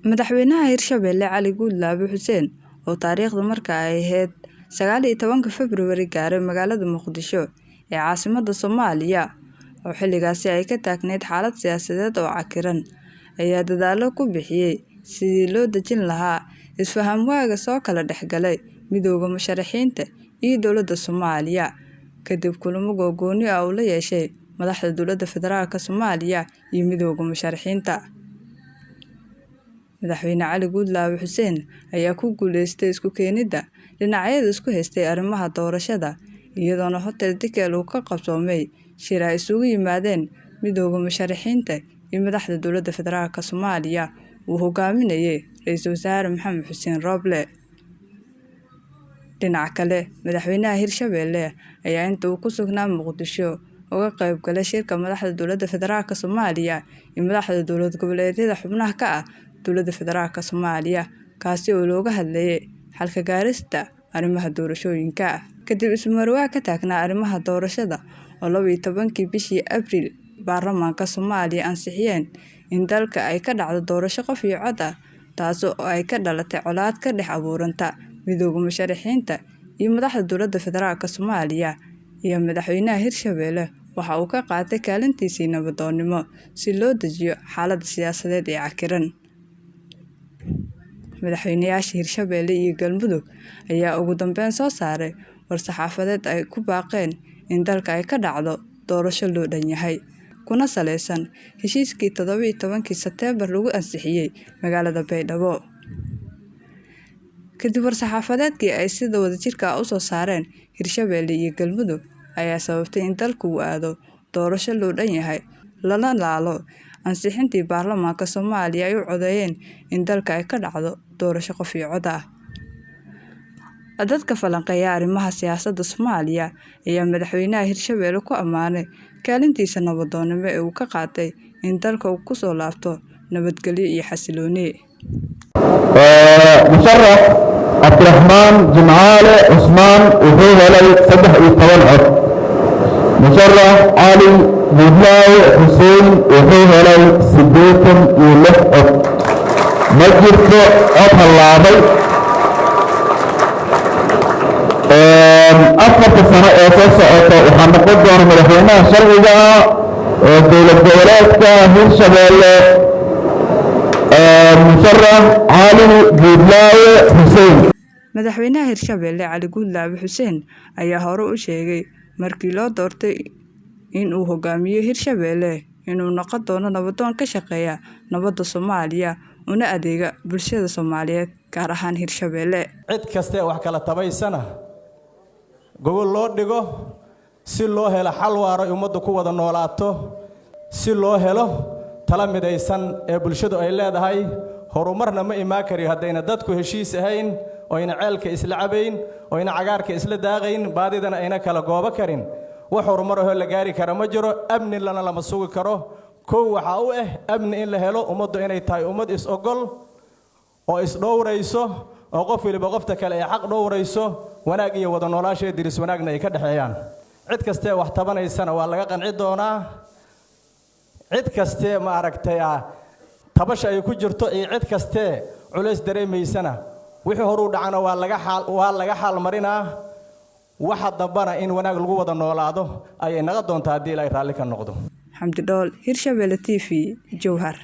Madaxweynaha Hirshabelle Cali Guudlaabe Xuseen oo taariikhda marka ay ahayd 19 February gaaray magaalada Muqdisho ee caasimadda Soomaaliya oo xilligaasi ay ka taagneyd xaalad siyaasadeed oo cakiran ayaa dadaalo ku bixiyay sidii loo dejin lahaa isfaham waaga soo kala dhexgalay midowga musharaxiinta iyo dowladda Soomaaliya kadib kulamo gooni ah oo la yeeshay madaxda dowladda federaalka Soomaaliya iyo midowga musharaxiinta. Madaxweyne Cali Guudlaabe Xuseen ayaa ku guuleystay isku keenida dhinacyada isku haystay arrimaha doorashada iyadoona Hotel Dikel uu ka qabsoomay shir ay isugu yimaadeen midowga musharaxiinta iyo madaxda dowladda federaalka Soomaaliya uu hogaaminayay Ra'iisul Wasaare Maxamed Xuseen Roble. Dhinaca kale, madaxweynaha Hirshabelle ayaa inta uu ku sugnaa Muqdisho uga qayb galay shirka madaxda dowladda federaalka Soomaaliya iyo madaxda dowlad goboleedyada xubnaha ka ah dowladda federaalka Soomaaliya kaasi oo looga hadlayay xalka gaarista arrimaha doorashooyinka. Kadib ismarwaa ka taagnaa arrimaha doorashada oo 12kii bishii Abriil baarlamaanka Soomaaliya ansixiyeen in dalka ay ka dhacdo doorasho qof iyo cod ah taas oo ay ka dhalatay colaad ka dhex abuuranta midowga musharaxiinta iyo madaxda dowladda federaalka Soomaaliya iyo madaxweynaha Hirshabelle waxa uu ka qaatay kaalintiisii nabadoonnimo si loo dejiyo xaaladda siyaasadeed ee cakiran. Madaxweynayaasha Hirshabelle iyo Galmudug ayaa ugu dambeyn soo saaray war-saxaafadeed ay ku baaqeen in dalka ay ka dhacdo doorasho loo dhan yahay kuna saleysan heshiiskii 17 Sebtembar lagu ansixiyay magaalada Baydhabo. Kadib war-saxaafadeedkii ay sida wadajirka ah u soo saareen Hirshabelle iyo Galmudug ayaa sababtay in dalku uu aado doorasho loo dhan yahay lana laalo ansixintii baarlamaanka Soomaaliya ay u codeeyeen in dalka ay ka dhacdo doorasho qof iyo cod ah. Dadka falanqeeya arrimaha siyaasadda Soomaaliya ayaa madaxweynaha Hirshabelle ku ammaanay kaalintiisa nabadoonnimo ee uu ka qaatay in dalka uu ku soo laabto nabadgelyo iyo xasilooni. مشرف عبد الرحمن جمعالي عثمان وهو لي 13 عضو. مشرف علي بودلاي حسين وهو لي 86 عضو. مجلس عضو اللعبي أفضل السنة أساسا وحنا قدر مدحونا شرعية دولة دولات هيرشابيله مشرف علي بودلاي حسين. Madaxweynaha Hirshabelle Cali Guudlaabe Xuseen ayaa hore u sheegay markii loo doortay in uu hogaamiyo Hirshabelle inuu noqon doono nabadoon ka shaqeeya nabadda Soomaaliya una adeega bulshada Soomaaliyeed gaar ahaan Hirshabelle. Cid kasta wax kala tabaysana gobol loo dhigo si loo helo xal waara ummaddu ku wada noolaato si loo helo tala midaysan ee bulshadu ay leedahay horumarna ma imaan kari haddayna dadku heshiis ahayn oo ina ceelka isla cabayn oo ina cagaarka isla daaqayn baadidana ayna kala gooba karin wax horumar oo la gaari kara ma jiro amni lana lama sugi karo koow waxa uu amni in la helo ummaddu inay tahay ummad is ogol oo is dhowrayso oo qof waliba qofta kale ay xaq dhowrayso wanaag iyo wada noolaansho diris wanaagna ay ka dhaxeeyaan cid kasta wax tabanaysana waa laga qanci doonaa cid kasta ma aragtay tabasha ay ku jirto iyo cid kasta culays dareemaysana wixii hore u dhacana waa laga xal marinaa waxa dambana in wanaag lagu wada noolaado ay naga doontaa hadii ay raalli ka noqdo. Xamdi Dhool, Hirshabelle TV, Jowhar.